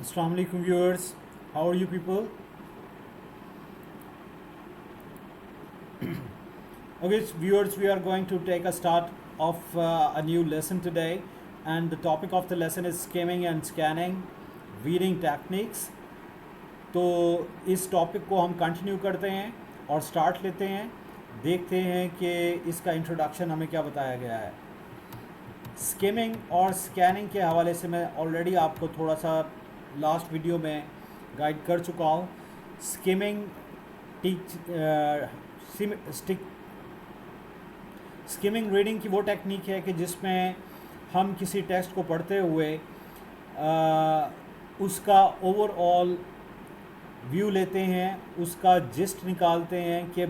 Assalamu alaikum viewers, how are you people? Okay, viewers, we are going to take a start of a new lesson today, and the topic of the lesson is skimming and scanning reading techniques. तो इस topic को हम continue करते हैं और start लेते हैं, देखते हैं कि इसका इंट्रोडक्शन हमें क्या बताया गया है। स्किमिंग और स्कैनिंग के हवाले से मैं ऑलरेडी आपको थोड़ा सा लास्ट वीडियो में गाइड कर चुका हूँ। स्किमिंग स्किमिंग रीडिंग की वो टेक्निक है कि जिसमें हम किसी टेक्स्ट को पढ़ते हुए उसका ओवरऑल व्यू लेते हैं, उसका जिस्ट निकालते हैं कि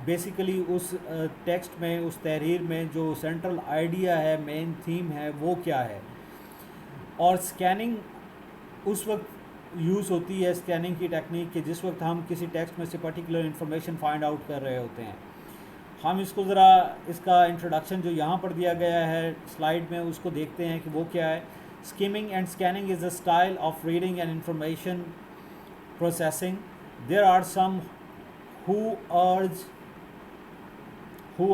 बेसिकली उस टेक्स्ट में, उस तहरीर में जो सेंट्रल आइडिया है, मेन थीम है, वो क्या है। और स्कैनिंग उस वक्त यूज़ होती है, स्कैनिंग की टेक्निक कि जिस वक्त हम किसी टेक्स्ट में से पर्टिकुलर इन्फॉर्मेशन फाइंड आउट कर रहे होते हैं। हम इसको ज़रा, इसका इंट्रोडक्शन जो यहाँ पर दिया गया है स्लाइड में, उसको देखते हैं कि वो क्या है। Skimming and scanning is a style of reading and information processing. There are some who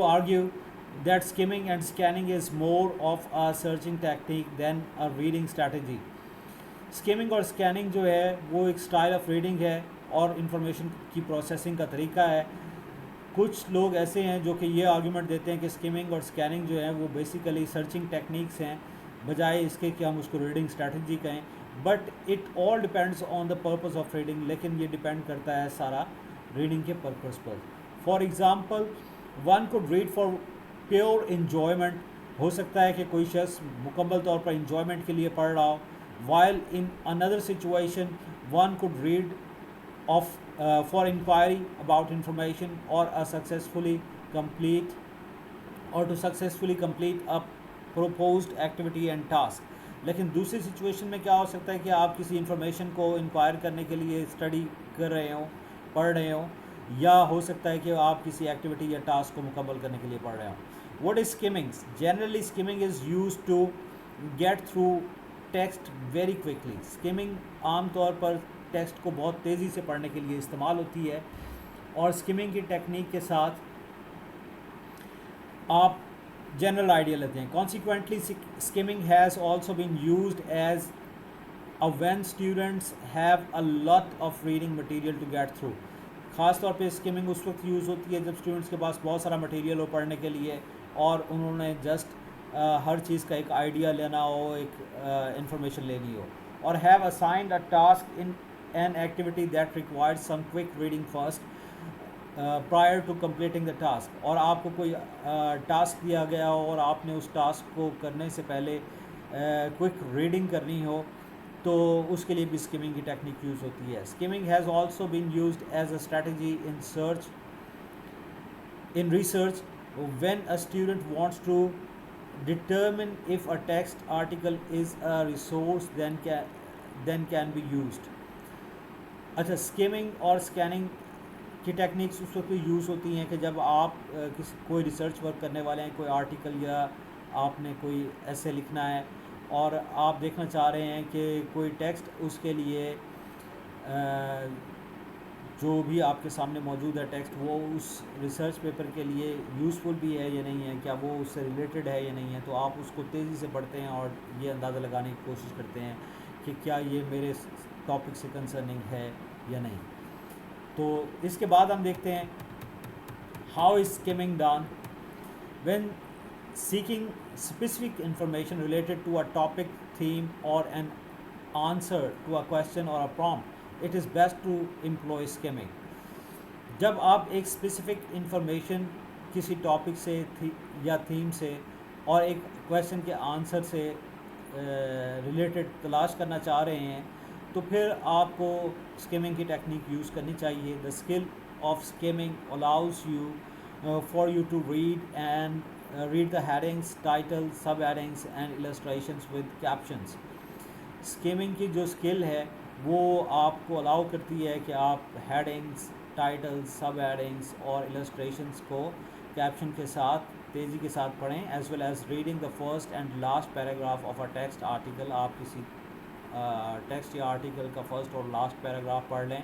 argue that skimming and scanning is more of a searching technique than a reading strategy. Skimming और scanning जो है वो एक style of reading है और information की processing का तरीका है। कुछ लोग ऐसे हैं जो कि ये आर्गूमेंट देते हैं कि स्किमिंग और स्कैनिंग जो है वो बेसिकली सर्चिंग टेक्निक्स हैं, बजाय इसके कि हम उसको रीडिंग स्ट्रैटेजी कहें। But it all depends on the purpose of reading, लेकिन ये डिपेंड करता है सारा रीडिंग के पर्पस पर। For example, one could read for pure enjoyment. हो सकता है कि कोई शख्स मुकम्मल तौर पर इन्जॉयमेंट के लिए पढ़ रहा हो, while in another situation one could read of for inquiry about information or a successfully complete or to successfully complete a proposed activity and task. लेकिन दूसरी सिचुएशन में क्या हो सकता है कि आप किसी इंफॉर्मेशन को इंक्वायर करने के लिए स्टडी कर रहे हो, पढ़ रहे हो, या हो सकता है कि आप किसी एक्टिविटी या टास्क को मुकम्मल करने के लिए पढ़ रहे हो। What is skimming? Generally skimming is use to get through text very quickly. Skimming आम तौर पर टेक्स्ट को बहुत तेज़ी से पढ़ने के लिए इस्तेमाल होती है, और स्किमिंग की टेक्निक के साथ आप जनरल आइडिया लेते हैं। Consequently skimming has also been used as a when students have a lot of reading material to get through. ख़ास तौर पे स्किमिंग उस वक्त यूज़ होती है जब स्टूडेंट्स के पास बहुत सारा मटेरियल हो पढ़ने के लिए, और उन्होंने जस्ट हर चीज़ का एक आइडिया लेना हो, एक इंफॉर्मेशन लेनी हो। और have assigned a task in an activity that requires some quick reading first prior to completing the task. और आपको कोई टास्क दिया गया हो और आपने उस टास्क को करने से पहले क्विक रीडिंग करनी हो, तो उसके लिए भी स्किमिंग की टेक्निक यूज़ होती है। Skimming has also been used as a strategy in research when a student wants to determine if a text article is a resource then can be used. अच्छा, स्किमिंग और scanning की techniques उस वक्त use होती हैं कि जब आप कोई रिसर्च वर्क करने वाले हैं, कोई आर्टिकल या आपने कोई ऐसे लिखना है और आप देखना चाह रहे हैं कि कोई टेक्स्ट उसके लिए जो भी आपके सामने मौजूद है टेक्स्ट, वो उस रिसर्च पेपर के लिए यूज़फुल भी है या नहीं है, क्या वो उससे रिलेटेड है या नहीं है। तो आप उसको तेज़ी से पढ़ते हैं और ये अंदाज़ा लगाने की कोशिश करते हैं कि क्या ये मेरे टॉपिक से कंसर्निंग है या नहीं। तो इसके बाद हम देखते हैं how is skimming done when seeking specific information related to a topic, theme or an answer to a question or a prompt, it is best to employ skimming. जब आप एक स्पेसिफिक इंफॉर्मेशन किसी टॉपिक से या theme से और एक question के आंसर से रिलेटेड तलाश करना चाह रहे हैं, तो फिर आपको स्किमिंग की टेक्निक यूज़ करनी चाहिए। The skill of skimming allows you for you to read the headings, title, sub headings and illustrations with captions. Skimming की जो स्किल है वो आपको अलाउ करती है कि आप हेडिंग्स, टाइटल्स, सब हेडिंग्स और इलस्ट्रेशंस को कैप्शन के साथ तेज़ी के साथ पढ़ें, as well as reading the first and last paragraph of a text article. आप किसी ٹیکسٹ یا آرٹیکل کا فرسٹ اور لاسٹ پیراگراف پڑھ لیں.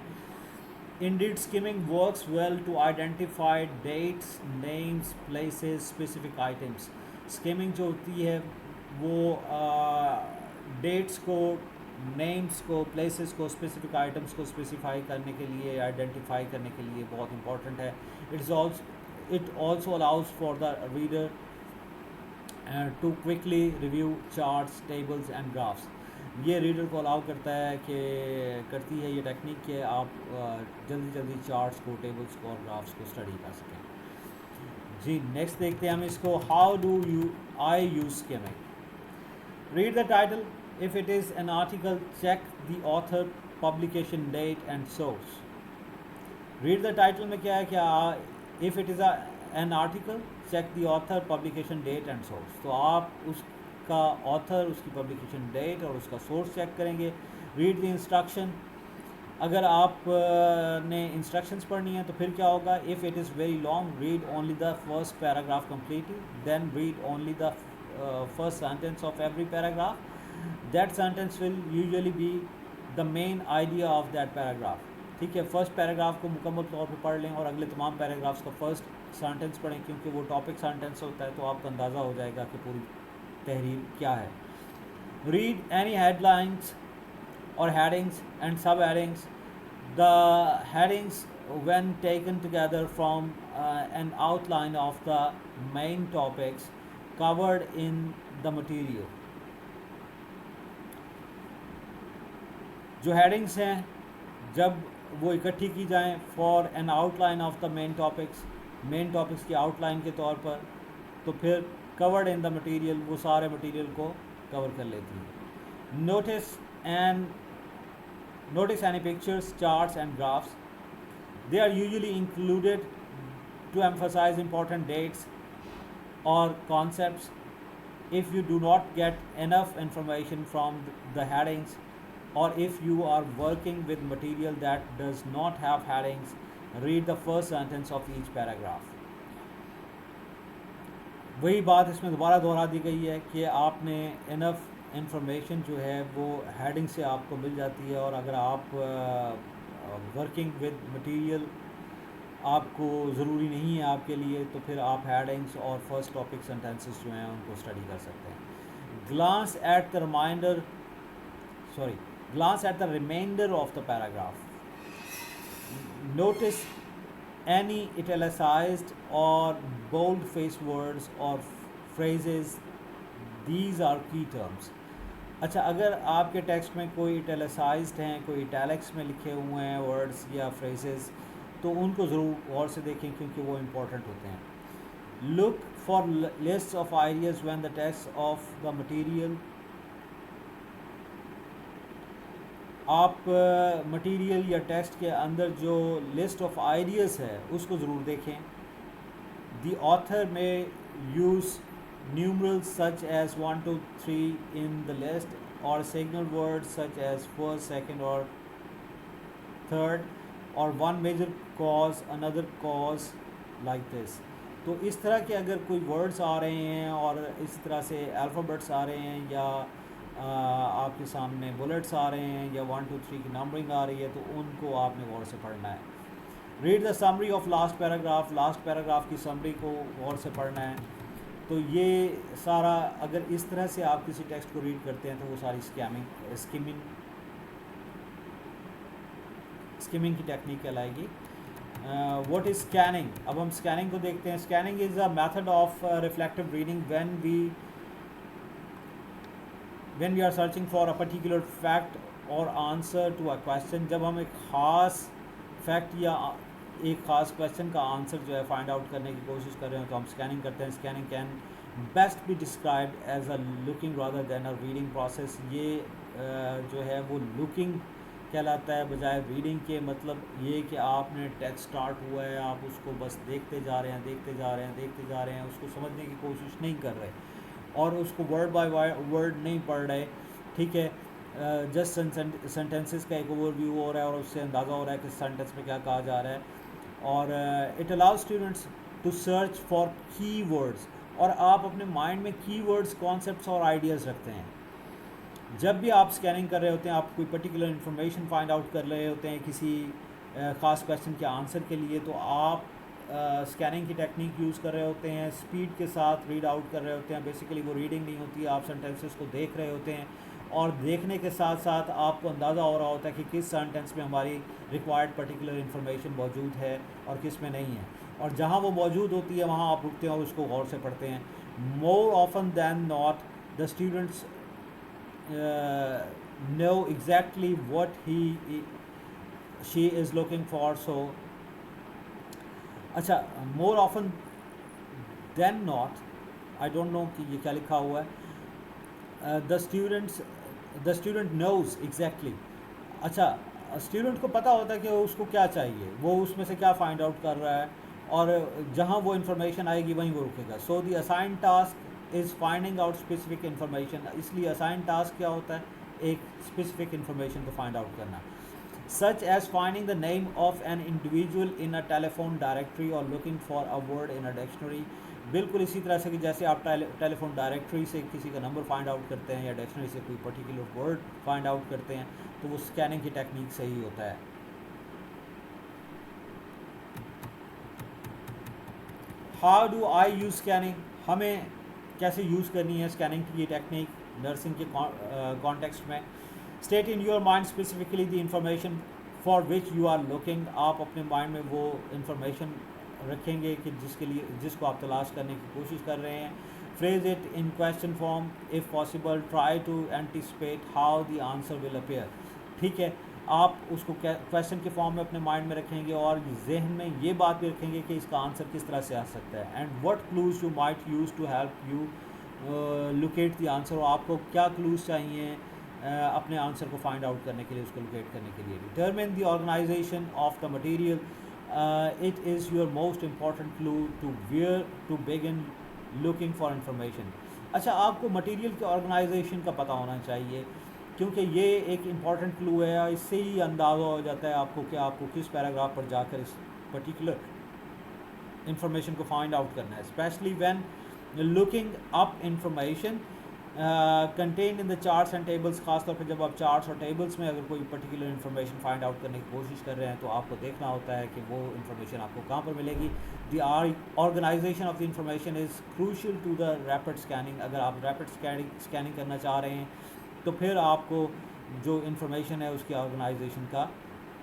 Indeed, skimming works well to identify dates, names, places, specific items. Skimming جو ہوتی ہے وہ ڈیٹس کو, نیمس کو, پلیسز کو, اسپیسیفک آئٹمس کو اسپیسیفائی کرنے کے لیے, آئیڈینٹیفائی کرنے کے لیے بہت امپورٹنٹ ہے. It also allows for the reader to quickly review charts, tables and graphs. یہ ریڈر کو الاؤ کرتا ہے کرتی ہے یہ ٹیکنیک کہ آپ جلدی جلدی چارٹس کو, ٹیبلس کو اور گرافس کو اسٹڈی کر سکیں. جی نیکسٹ دیکھتے ہیں ہم اس کو. How do I use skimming. Read the title. If it is an article, check the author, publication date and source. Read the title میں کیا ہے کہ if it is an article, check the author, publication date and source. تو آپ اس کا author, اس کی publication date اور اس کا سورس چیک کریں گے. Read the instruction. اگر آپ نے انسٹرکشنز پڑھنی ہیں تو پھر کیا ہوگا. If it is very long, read only the first paragraph completely, then read only the first sentence of every paragraph. That sentence will usually be the main idea of that paragraph. ٹھیک ہے, first paragraph کو مکمل طور پہ پڑھ لیں اور اگلے تمام پیراگرافس کا فرسٹ سینٹینس پڑھیں, کیونکہ وہ ٹاپک سینٹینس ہوتا ہے تو آپ کو اندازہ ہو جائے گا کہ پوری تحریر کیا ہے. ریڈ اینی ہیڈ لائنس اور headings and sub-headings. The headings, when taken together from an outline of the main topics covered in the material. جو headings ہیں جب وہ اکٹھی کی جائیں for an outline of the main topics کی out line کے طور پر, تو پھر covered in the material وہ سارے مٹیریل کو کور کر لیتی ہیں. Notice any pictures, charts and graphs. They are usually included to emphasize important dates or concepts. If you do not get enough information from the headings, or if you are working with material that does not have headings, read the first sentence of each paragraph. وہی بات اس میں دوبارہ دہرا دی گئی ہے کہ آپ نے انف information جو ہے وہ ہیڈنگ سے آپ کو مل جاتی ہے, اور اگر آپ ورکنگ ود مٹیریل آپ کو ضروری نہیں ہے آپ کے لیے, تو پھر آپ ہیڈنگس اور فرسٹ ٹاپک سینٹینسز جو ہیں ان کو اسٹڈی کر سکتے ہیں. glance at the remainder of the paragraph. Notice any italicized or bold-faced words or phrases. These are key terms. اچھا, اگر آپ کے ٹیکسٹ میں کوئی ایٹیلسائزڈ ہیں, کوئی ایٹیلکس میں لکھے ہوئے ہیں ورڈز یا فریزز, تو ان کو ضرور غور سے دیکھیں کیونکہ وہ امپورٹنٹ ہوتے ہیں. Look for list of ideas when the text of the material. آپ مٹیریل یا ٹیکسٹ کے اندر جو لسٹ آف آئیڈیاز ہے اس کو ضرور دیکھیں. دی آتھر میں use numerals such as 1, 2, 3 in the list, or signal words such as first, second or third, or one major cause, another cause, like this. تو اس طرح کے اگر کوئی ورڈز آ رہے ہیں اور اس طرح سے الفابیٹس آ رہے ہیں یا آپ کے سامنے بلٹس آ رہے ہیں یا 1, 2, 3 کی نمبرنگ آ رہی ہے, تو ان کو آپ نے غور سے پڑھنا ہے. Read the summary of last paragraph. Last paragraph کی سمری کو غور سے پڑھنا ہے. تو یہ سارا اگر اس طرح سے آپ کسی ٹیکسٹ کو ریڈ کرتے ہیں تو وہ ساری اسکیمنگ کی ٹیکنیک کہلائے گی. What is scanning. اب ہم اسکیننگ کو دیکھتے ہیں. Scanning is a method of reflective reading when we are searching for a particular fact or answer to a question. جب ہم ایک خاص فیکٹ یا ایک خاص کویشچن کا آنسر جو ہے فائنڈ آؤٹ کرنے کی کوشش کر رہے ہیں تو ہم اسکیننگ کرتے ہیں. Scanning can best be described as a looking rather than a reading process. یہ جو ہے وہ لکنگ کہلاتا ہے بجائے ریڈنگ کے. مطلب یہ کہ آپ نے ٹیکسٹ اسٹارٹ ہوا ہے, آپ اس کو بس دیکھتے جا رہے ہیں, اس کو سمجھنے کی کوشش نہیں کر رہے اور اس کو ورڈ بائی ورڈ نہیں پڑھ رہے. ٹھیک ہے, جسٹ سینٹینسز کا ایک اوور ویو ہو رہا ہے اور اس سے اندازہ ہو رہا ہے کہ سینٹینس میں کیا کہا جا رہا ہے. اور it allows students to search for key words. اور آپ اپنے مائنڈ میں کی ورڈز, کانسیپٹس اور آئیڈیاز رکھتے ہیں. जब भी आप स्कैनिंग कर रहे होते हैं, आप कोई पर्टिकुलर इन्फॉर्मेशन फाइंड आउट कर रहे होते हैं किसी ख़ास क्वेश्चन के आंसर के लिए, तो आप स्कैनिंग की टेक्निक यूज़ कर रहे होते हैं, स्पीड के साथ रीड आउट कर रहे होते हैं। बेसिकली वो रीडिंग नहीं होती, आप सेंटेंसेस को देख रहे होते हैं, और देखने के साथ साथ आपको अंदाज़ा हो रहा होता है कि किस सेंटेंस में हमारी रिक्वायर्ड पर्टिकुलर इन्फॉर्मेशन मौजूद है और किस में नहीं है, और जहाँ वो मौजूद होती है वहाँ आप रुकते हैं और उसको गौर से पढ़ते हैं। More often than not the students know exactly what she is looking for. So अच्छा, more often than not, I don't know कि ये क्या लिखा हुआ है, the student knows exactly। अच्छा, स्टूडेंट को पता होता है कि उसको क्या चाहिए, वो उसमें से क्या फाइंड आउट कर रहा है, और जहाँ वो इन्फॉर्मेशन आएगी वहीं वो रुकेगा। So the assign task is finding out specific information. इसलिए असाइन टास्क क्या होता है, एक स्पेसिफिक इन्फॉर्मेशन को फाइंड आउट करना, such as finding the name of an individual in a telephone directory or looking for a word in a dictionary. बिल्कुल इसी तरह से कि जैसे आप टेलीफोन डायरेक्टरी से किसी का नंबर फाइंड आउट करते हैं या डिक्शनरी से कोई पर्टिकुलर वर्ड फाइंड आउट करते हैं, तो वो स्कैनिंग की टेक्निक से ही होता है। How do I use scanning, हमें कैसे यूज़ करनी है स्कैनिंग की ये टेक्निक नर्सिंग के कॉन्टेक्स्ट में। State in your mind specifically the information for which you are looking. आप अपने माइंड में वो इंफॉर्मेशन रखेंगे कि जिसको आप तलाश करने की कोशिश कर रहे हैं। Phrase it in question form if possible, try to anticipate how the answer will appear. ठीक है, आप उसको क्वेश्चन के फॉर्म में अपने माइंड में रखेंगे और जहन में ये बात भी रखेंगे कि इसका आंसर किस तरह से आ सकता है। And what clues you might use to help you locate the answer. और आपको क्या क्लूज चाहिए अपने आंसर को फाइंड आउट करने के लिए, उसको लोकेट करने के लिए। Determine the organisation of the material, it is your most important clue to where to begin looking for information. अच्छा, आपको मटेरियल के ऑर्गेनाइजेशन का पता होना चाहिए, क्योंकि ये एक इम्पॉर्टेंट क्लू है। इससे ही अंदाज़ा हो जाता है आपको कि आपको किस पैराग्राफ पर जाकर इस पर्टिकुलर इंफॉर्मेशन को फाइंड आउट करना है। Specially when looking up information contain in the charts and tables. खासतौर पर जब आप चार्ट्स और टेबल्स में अगर कोई पर्टिकुलर इन्फॉर्मेशन फाइंड आउट करने की कोशिश कर रहे हैं, तो आपको देखना होता है कि वो इन्फॉर्मेशन आपको कहाँ पर मिलेगी। The organisation of the information is crucial to the rapid scanning. अगर आप रैपिड स्कैनिंग करना चाह रहे हैं, तो फिर आपको जो इन्फॉर्मेशन है उसकी ऑर्गेनाइजेशन का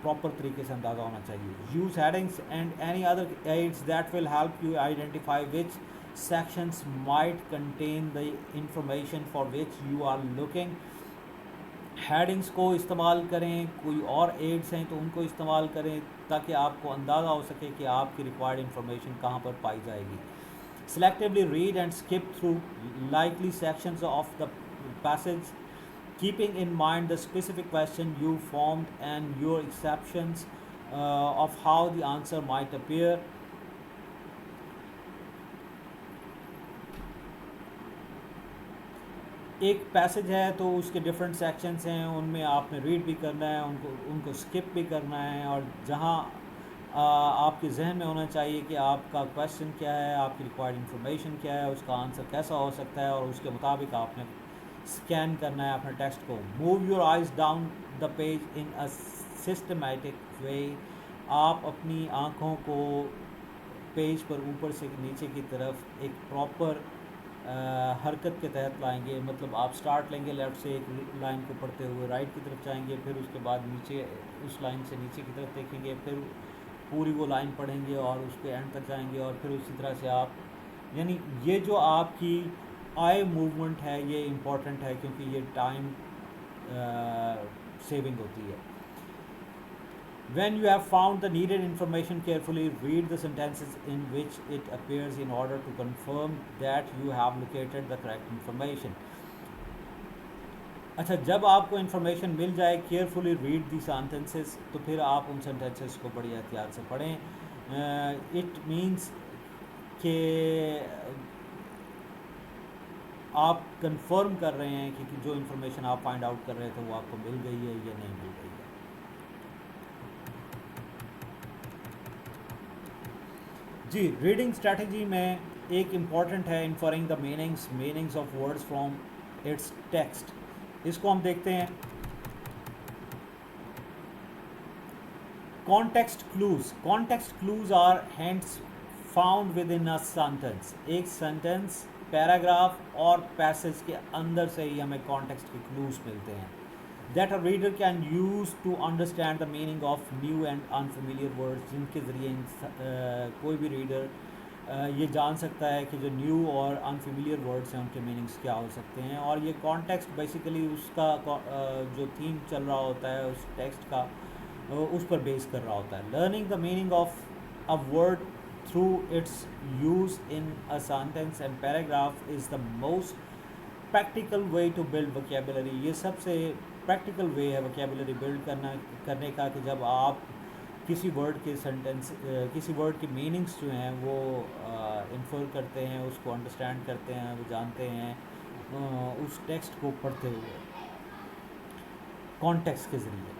प्रॉपर तरीके से अंदाज़ा होना चाहिए। Use headings and any other aids that will help you identify which sections might contain the information for which you are looking। Headings को इस्तेमाल करें, कोई और एड्स हैं तो उनको इस्तेमाल करें, ताकि आपको अंदाज़ा हो सके कि आपकी रिक्वायर्ड इन्फॉर्मेशन कहाँ पर पाई जाएगी। Selectively read and skip through likely sections of the passage, keeping in mind the specific question you formed and your exceptions of how the answer might appear। एक पैसेज है तो उसके डिफरेंट सेक्शंस हैं, उनमें आपने रीड भी करना है, उनको स्किप भी करना है, और जहाँ आपके जहन में होना चाहिए कि आपका क्वेश्चन क्या है, आपकी रिक्वायर्ड इन्फॉर्मेशन क्या है, उसका आंसर कैसा हो सकता है, और उसके मुताबिक आपने स्कैन करना है अपने टेक्स्ट को। Move your eyes down the page in a systematic way. आप अपनी आँखों को पेज पर ऊपर से नीचे की तरफ एक प्रॉपर हरकत के तहत लाएंगे। मतलब आप स्टार्ट लेंगे लेफ़्ट से एक लाइन को पढ़ते हुए, राइट की तरफ जाएंगे, फिर उसके बाद नीचे उस लाइन से नीचे की तरफ देखेंगे, फिर पूरी वो लाइन पढ़ेंगे और उसके एंड तक जाएंगे, और फिर उसी तरह से आप, यानी ये जो आपकी आई मूवमेंट है ये इम्पॉर्टेंट है, क्योंकि ये टाइम सेविंग होती है। When you have found the needed information, carefully read the sentences in which it appears in order to confirm that you have located the correct information। अच्छा, जब आपको इन्फॉर्मेशन मिल जाए, केयरफुली रीड दी सेंटेंसेस, तो फिर आप उन sentences को बड़ी एहतियात से पढ़ें। इट मीन्स कि आप कंफर्म कर रहे हैं कि जो इन्फॉर्मेशन आप फाइंड आउट कर रहे थे वो आपको मिल गई है या नहीं मिल गई है। जी, रीडिंग स्ट्रैटेजी में एक इम्पॉर्टेंट है inferring the meanings of words from its text. इसको हम देखते हैं। Context clues are hints found within a sentence. एक सेंटेंस, पैराग्राफ और पैसेज के अंदर से ही हमें कॉन्टेक्स्ट के क्लूज मिलते हैं, that a reader can use to understand the meaning of new and unfamiliar words, जिनके ज़रिए कोई भी रीडर ये जान सकता है कि जो न्यू और अनफेमिलियर वर्ड्स हैं उनके मीनिंग्स क्या हो सकते हैं। और ये कॉन्टेक्स्ट बेसिकली उसका जो थीम चल रहा होता है उस टेक्स्ट का, उस पर बेस कर रहा होता है। Learning the meaning of a word through its use in a sentence and paragraph is the most practical way to build vocabulary. ये सबसे प्रैक्टिकल वे है वोकेबुलरी बिल्ड करने का, कि जब आप किसी वर्ड के किसी वर्ड के मीनिंग्स जो हैं वो इन्फर करते हैं, उसको अंडरस्टैंड करते हैं, वो जानते हैं उस टेक्स्ट को पढ़ते हुए कॉन्टेक्स्ट के ज़रिए।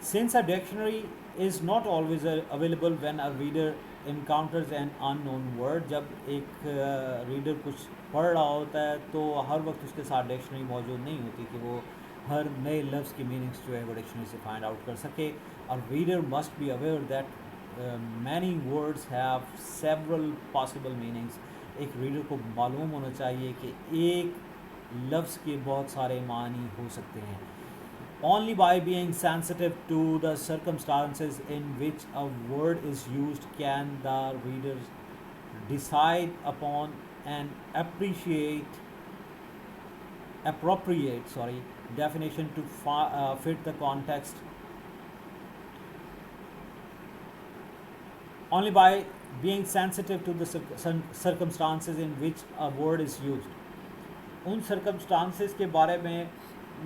Since a dictionary is not always available when a reader encounters an unknown word, जब एक रीडर कुछ पढ़ रहा होता है तो हर वक्त उसके साथ डिक्शनरी मौजूद नहीं होती कि वो हर नए लफ्ज़ की मीनिंग्स जो है वो डिक्शनरी से फाइंड आउट कर सके। A reader must be aware that many words have several possible meanings. एक रीडर को मालूम होना चाहिए कि एक लफ्ज़ के बहुत सारे मानी हो सकते हैं। Only by being sensitive to the circumstances in which a word is used can the reader decide upon and appropriate definition to fit the context. Only by being sensitive to the circumstances in which a word is used. उन circumstances के बारे में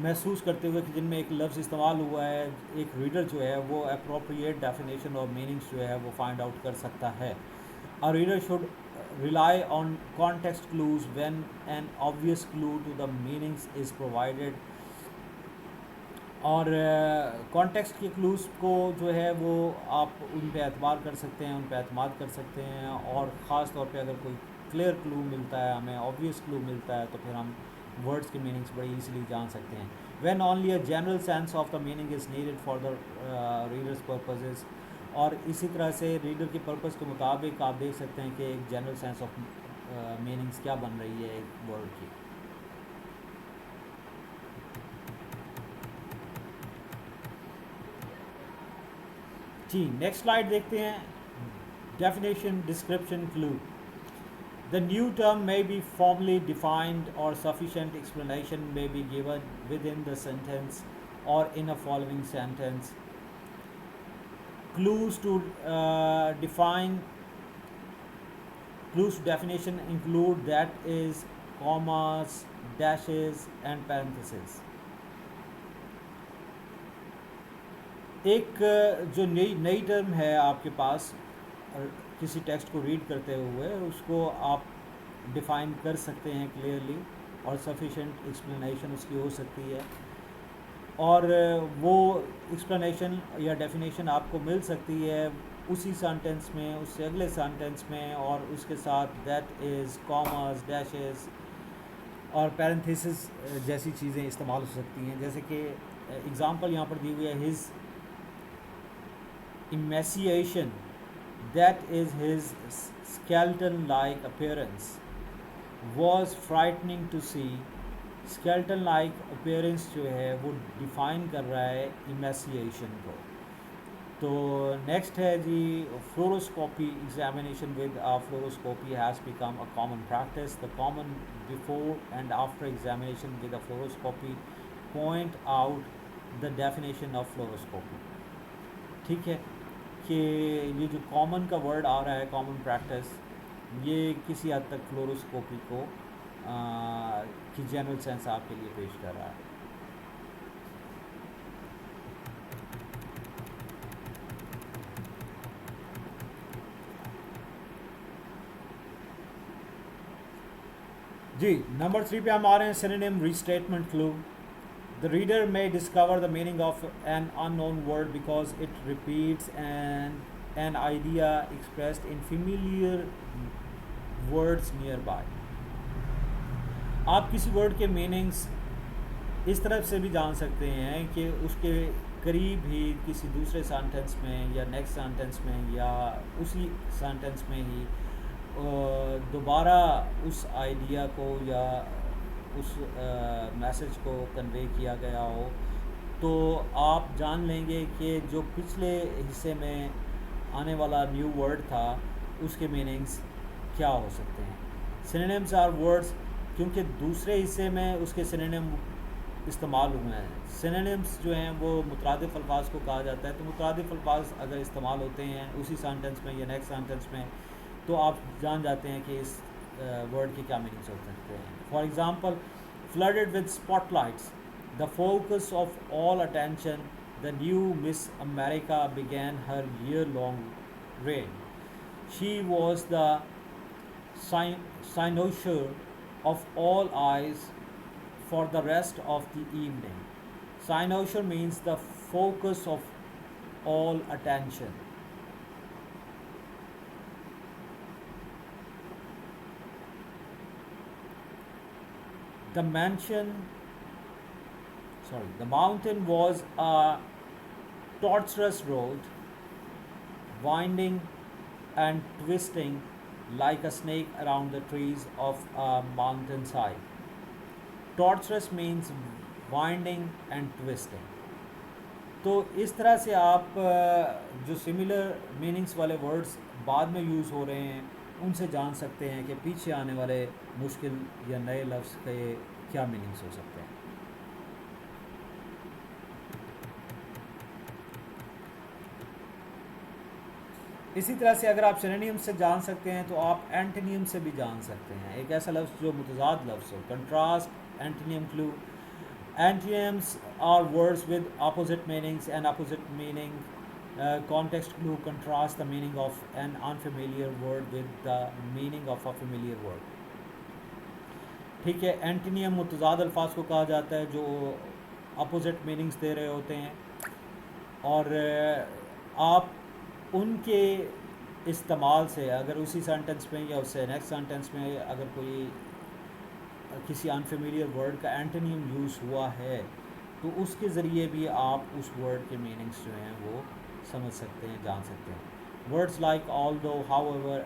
महसूस करते हुए कि जिनमें एक लफ्ज़ इस्तेमाल हुआ है, एक रीडर जो है वो अप्रोप्रिएट डेफिनेशन और मीनिंग्स जो है वो फाइंड आउट कर सकता है। A reader should rely on context clues when an obvious clue to the meanings is provided. और कॉन्टेक्स्ट के क्लूज़ को जो है वो आप उन पे एतबार कर सकते हैं, उन पे एतमाद कर सकते हैं। और ख़ास तौर पे अगर कोई क्लियर क्लू मिलता है, हमें ऑब्वियस क्लू मिलता है, तो फिर हम वर्ड्स के मीनिंग्स बड़ी ईजीली जान सकते हैं। When only a general sense of the meaning is needed for the readers purposes. और इसी तरह से रीडर के पर्पस के मुताबिक आप देख सकते हैं कि एक जनरल सेंस ऑफ मीनिंग्स क्या बन रही है एक वर्ड की। जी नेक्स्ट स्लाइड देखते हैं। Definition, description, clue. The new term may be formally defined or sufficient explanation may be given within the sentence or in a following sentence. Clues to definition include that is commas, dashes and parentheses. एक जो नई term है आपके पास किसी text को read करते हुए, उसको आप डिफ़ाइन कर सकते हैं क्लियरली, और सफिशेंट एक्सप्लेनेशन उसकी हो सकती है। और वो एक्सप्लेनेशन या डेफिनेशन आपको मिल सकती है उसी सेंटेंस में, उससे अगले सेंटेंस में, और उसके साथ दैट इज़, कॉमास, डैशेस और पैरेंथेसिस जैसी चीज़ें इस्तेमाल हो सकती हैं। जैसे कि एग्ज़ाम्पल यहाँ पर दी हुई है, his emaciation, that is his skeleton-like appearance, was frightening to see. skeleton-like appearance जो है वो डिफ़ाइन कर रहा है emaciation को। तो नेक्स्ट है जी, fluoroscopy examination with fluoroscopy has become a common practice. The common before and after examination with a fluoroscopy point out the definition of fluoroscopy. ठीक है कि ये जो कॉमन का वर्ड आ रहा है, कॉमन प्रैक्टिस, ये किसी हद तक फ्लोरोस्कोपी को की जनरल सेंस आपके लिए पेश कर रहा है। जी नंबर 3 पे हम आ रहे हैं, synonym, restatement, clue. The reader may discover the meaning of an unknown word because it repeats an idea expressed in familiar words nearby. آپ کسی ورڈ کے میننگس اس طرف سے بھی جان سکتے ہیں کہ اس کے قریب ہی کسی دوسرے سینٹنس میں یا نیکسٹ سینٹنس میں یا اسی سینٹنس میں ہی دوبارہ اس آئیڈیا کو یا اس میسج کو کنوے کیا گیا ہو، تو آپ جان لیں گے کہ جو پچھلے حصے میں آنے والا نیو ورڈ تھا اس کے میننگز کیا ہو سکتے ہیں. سینونیمز آر ورڈز، کیونکہ دوسرے حصے میں اس کے سینونیم استعمال ہوئے ہیں. سینونیمز جو ہیں وہ مترادف الفاظ کو کہا جاتا ہے. تو مترادف الفاظ اگر استعمال ہوتے ہیں اسی سینٹنس میں یا نیکسٹ سینٹنس میں، تو آپ جان جاتے ہیں کہ اس ورڈ کے کیا میننگس ہو سکتے ہیں. For example, flooded with spotlights, the focus of all attention, the new Miss America began her year-long reign. She was the cynosure of all eyes for the rest of the evening. Cynosure means the focus of all attention. The mountain was a tortuous road, winding and twisting like a snake around the trees of a mountainside. Tortuous means winding and twisting. تو اس طرح سے آپ جو similar meanings والے words بعد میں use ہو رہے ہیں ان سے جان سکتے ہیں کہ پیچھے آنے والے مشکل یا نئے لفظ کے کیا میننگس ہو سکتے ہیں. اسی طرح سے اگر آپ سینونیم سے جان سکتے ہیں تو آپ اینٹونیم سے بھی جان سکتے ہیں. ایک ایسا لفظ جو متضاد لفظ ہو. Contrast, antonym, clue. Antonyms are words with opposite meanings and opposite meaning. Context clue contrasts the meaning of an unfamiliar word with the meaning of a familiar word. ٹھیک ہے. اینٹونیم متضاد الفاظ کو کہا جاتا ہے جو اپوزٹ میننگس دے رہے ہوتے ہیں، اور آپ ان کے استعمال سے اگر اسی سینٹنس میں یا اس سے نیکسٹ سینٹنس میں اگر کوئی کسی انفیمیلیئر ورڈ کا اینٹونیم یوز ہوا ہے تو اس کے ذریعے بھی آپ اس ورڈ کے میننگس جو ہیں وہ سمجھ سکتے ہیں، جان سکتے ہیں. Words like although, however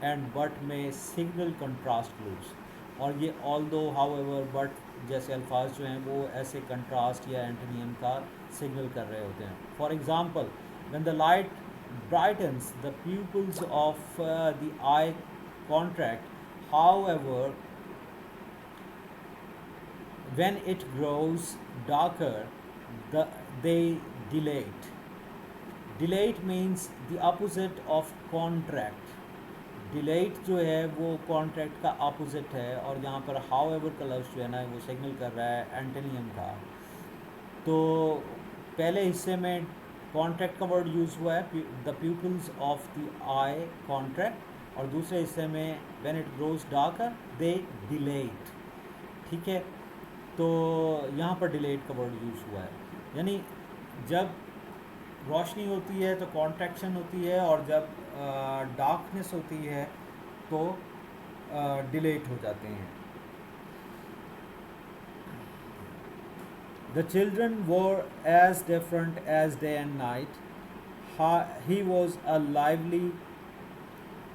and but میں سگنل کنٹراسٹ کلوز. اور یہ although, however, but جیسے الفاظ جو ہیں وہ ایسے کنٹراسٹ یا اینٹونیم کا سگنل کر رہے ہوتے ہیں. For example, when the light brightness the pupils of the eye contract, however when it grows darker they dilate. Dilate means the opposite of contract. Dilate جو ہے وہ contract کا opposite ہے، اور یہاں پر however کا لفظ جو ہے نا وہ سگنل کر رہا ہے اینٹونیم کا. تو پہلے حصے میں کانٹریکٹ کا ورڈ یوز ہوا ہے، the pupils of the eye contract, اور دوسرے حصے میں when it grows darker they dilate. ٹھیک ہے. تو یہاں پر ڈیلیٹ کا ورڈ یوز ہوا ہے، یعنی جب روشنی ہوتی ہے تو کانٹریکشن ہوتی ہے، اور جب ڈارکنیس ہوتی ہے تو ڈیلیٹ ہو جاتے ہیں. The children were as different as day and night. He was a lively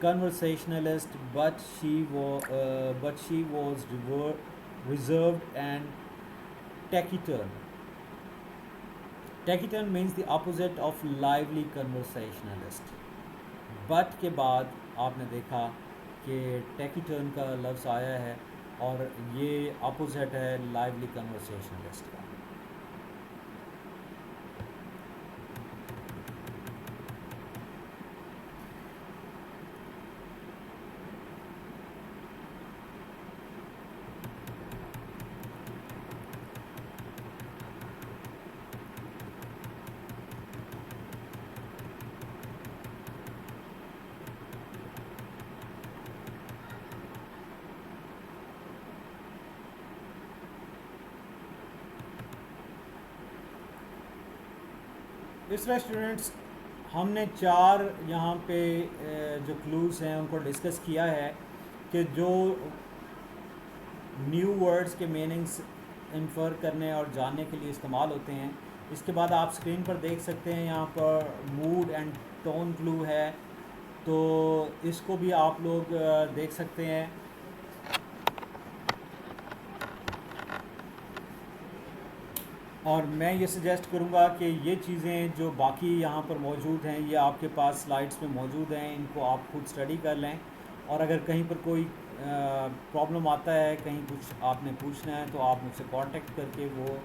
conversationalist, but she was reserved and taciturn. Taciturn means the opposite of lively conversationalist. But کے بعد آپ نے دیکھا کہ taciturn کا لفظ آیا ہے، اور یہ اپوزٹ ہے lively conversationalist کا. اس طرح اسٹوڈنٹس ہم نے 4 یہاں پہ جو کلوز ہیں ان کو ڈسکس کیا ہے. کہ جو نیو ورڈز کے میننگس انفر کرنے اور جاننے کے لیے استعمال ہوتے ہیں. اس کے بعد آپ اسکرین پر دیکھ سکتے ہیں یہاں پر موڈ اینڈ ٹون کلو ہے, تو اس کو بھی آپ لوگ دیکھ سکتے ہیں. اور میں یہ سجیسٹ کروں گا کہ یہ چیزیں جو باقی یہاں پر موجود ہیں یہ آپ کے پاس سلائڈس میں موجود ہیں, ان کو آپ خود اسٹڈی کر لیں. اور اگر کہیں پر کوئی پرابلم آتا ہے, کہیں کچھ آپ نے پوچھنا ہے, تو آپ مجھ سے کانٹیکٹ کر کے وہ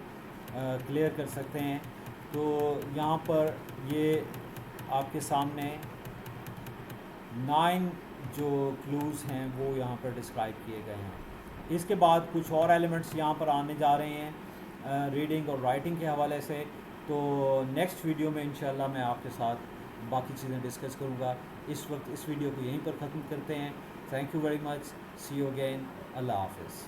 کلیئر کر سکتے ہیں. تو یہاں پر یہ آپ کے سامنے 9 جو کلوز ہیں وہ یہاں پر ڈسکرائب کیے گئے ہیں. اس کے بعد کچھ اور ایلیمنٹس یہاں پر آنے جا رہے ہیں ریڈنگ اور رائٹنگ کے حوالے سے. تو نیکسٹ ویڈیو میں انشاءاللہ میں آپ کے ساتھ باقی چیزیں ڈسکس کروں گا. اس وقت اس ویڈیو کو یہیں پر ختم کرتے ہیں. Thank you very much. See you again. اللہ حافظ.